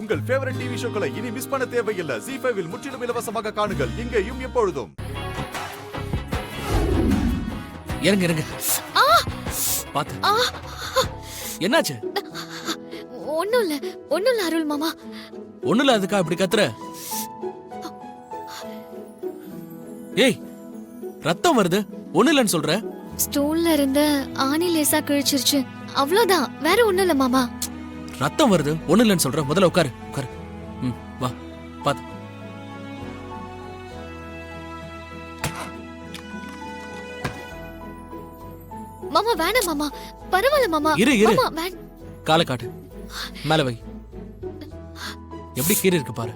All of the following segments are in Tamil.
உங்கள் ஃபேவரட் டிவி ஷோக்களை இனி மிஸ் பண்ண தேவையில்லை. ZEE5 இல் முற்றிலும் இலவசமாக காணுங்கள். இங்கேயும் எப்பொழுதும். இறங்க பாத்து. என்னாச்சு? ஒண்ணும் இல்ல அருள் மாமா. ஒண்ணும் இல்ல, அதுக்கா இப்படி கத்துற? ஏய், ரத்தம் வருது. ஒண்ணும் இல்லன்னு சொல்ற? ஸ்டூல்ல இருந்த ஆணி லேசா கிழிச்சிருச்சு, அவ்வளவுதான், வேற ஒண்ணும் இல்ல மாமா. ரத்தம் வருது, ஒண்ணும் இல்லன்னு சொல்ற? முதல்ல உட்காரு. வா, பாத்து. மாமா வேணாம் மாமா, பரவாயில்ல மாமா. இரு மாமா காலை காட்டு, மேல வை. எப்படி கீரை இருக்கு பாரு.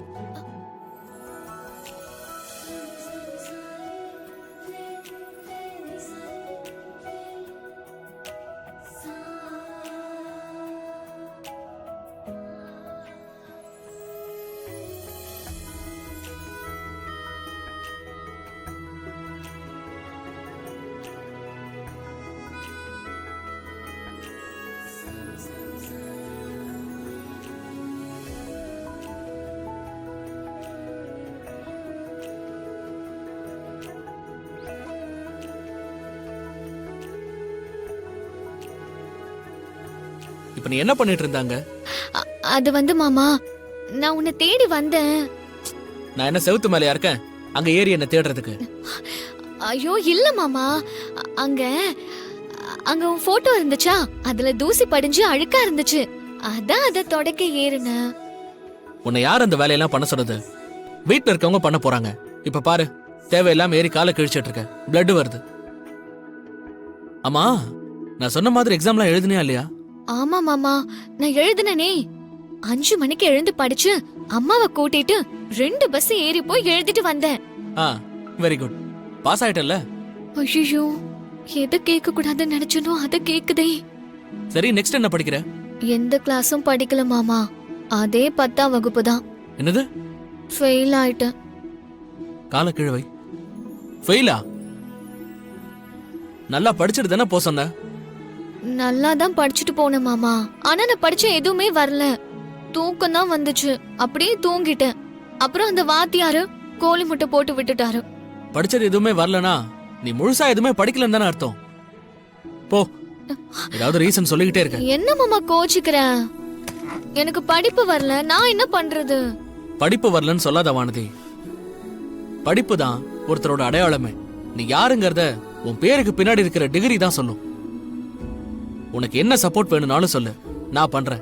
இப்ப நீ என்ன பண்ணிட்டு இருந்தாங்க? அது வந்து மாமா, நான் உன்னை தேடி வந்தேன். நான் என்ன செவுத்து மேலயா இருக்கேன் அங்க ஏறி என்ன தேடுறதுக்கு? ஐயோ இல்ல மாமா, அங்க உன் போட்டோ இருந்துச்சா, அதுல தூசி படிஞ்சு அழுக்கா இருந்துச்சு, அதான் அத தொடக்க ஏறுன. உன்னை யார் அந்த வேலையெல்லாம் பண்ண சொன்னது? வீட்டுல இருக்கவங்க பண்ண போறாங்க. இப்ப பாரு, தேவையில்லாம ஏறி காலை கிழிச்சிட்டு இருக்க, பிளட் வருது. ஆமா, நான் சொன்ன மாதிரி எக்ஸாம்லாம் எழுதுனியா இல்லையா? ஆமா மாமா, நான் எழுதுனனே. 5 மணிக்கு எழுந்து படிச்சு அம்மாவை கூட்டிட்டு 2 பஸ் ஏறி போய் எழுதிட்டு வந்தேன். வெரி குட், பாஸ் ஆயிட்டல்ல? ஐயோ, எதை கேட்க கூடாதுன்னு நினைச்சனோ அத கேக்குதே. சரி, நெக்ஸ்ட் என்ன படிக்கிற? எந்த கிளாஸும் படிக்கல மாமா, அதே 10ஆம் வகுப்பு தான். என்னது? ஃபெயில் ஆயிட்டேன். கால கிழவை ஃபெயிலா? நல்லா படிச்சிட்டு தானே போ சொன்ன? நல்லா தான் படிச்சுட்டு போனேன் மாமா, ஆனா நான் படிச்ச எதுவுமே வரல. தூக்கம் தான் வந்துச்சு, அப்படியே தூங்கிட்டேன். அப்புறம் அந்த வாத்தியாரு கோழி முட்டை போட்டு விட்டுட்டாரு. படிச்சது எதுவுமே வரலனா நீ முழுசா எதுவுமே படிக்கலன்னு தானே அர்த்தம். போ, ஏதாவது ரீசன் சொல்லிக்கிட்டே இருக்க. என்ன மாமா கோச்சிக்கிற? எனக்கு படிப்பு வரல, நான் என்ன பண்றது? படிப்பு வரலன்னு சொல்லாத வானதி. படிப்பு தான் ஒருத்தரோட அடையாளமே. நீ யாருங்கறத உன் பேருக்கு பின்னாடி இருக்கிற டிகிரி தான் சொல்லும். உனக்கு என்ன சப்போர்ட் வேணும்னாலும் சொல்லு, நான் பண்றேன்.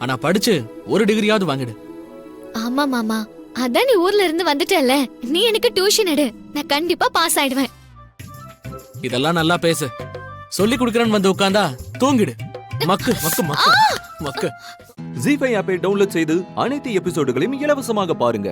ஆனா படிச்சு ஒரு டிகிரியாவது வாங்கிடு. ஆமா மாமா, அதான் நீ ஊர்ல இருந்து வந்துட்டல, நீ எனக்கு டியூஷன் எடு, நான் கண்டிப்பா பாஸ் ஆயிடுவேன். இதெல்லாம் நல்லா பேசு. சொல்லி குடுக்கறேன்னு வந்து உட்கார்ந்தா தூங்கிடு. மக்கு மக்கு மக்கு மக்கு. ZEE5 ஆப்பை டவுன்லோட் செய்து அனைத்து எபிசோடுகளையும் இலவசமாக பாருங்க.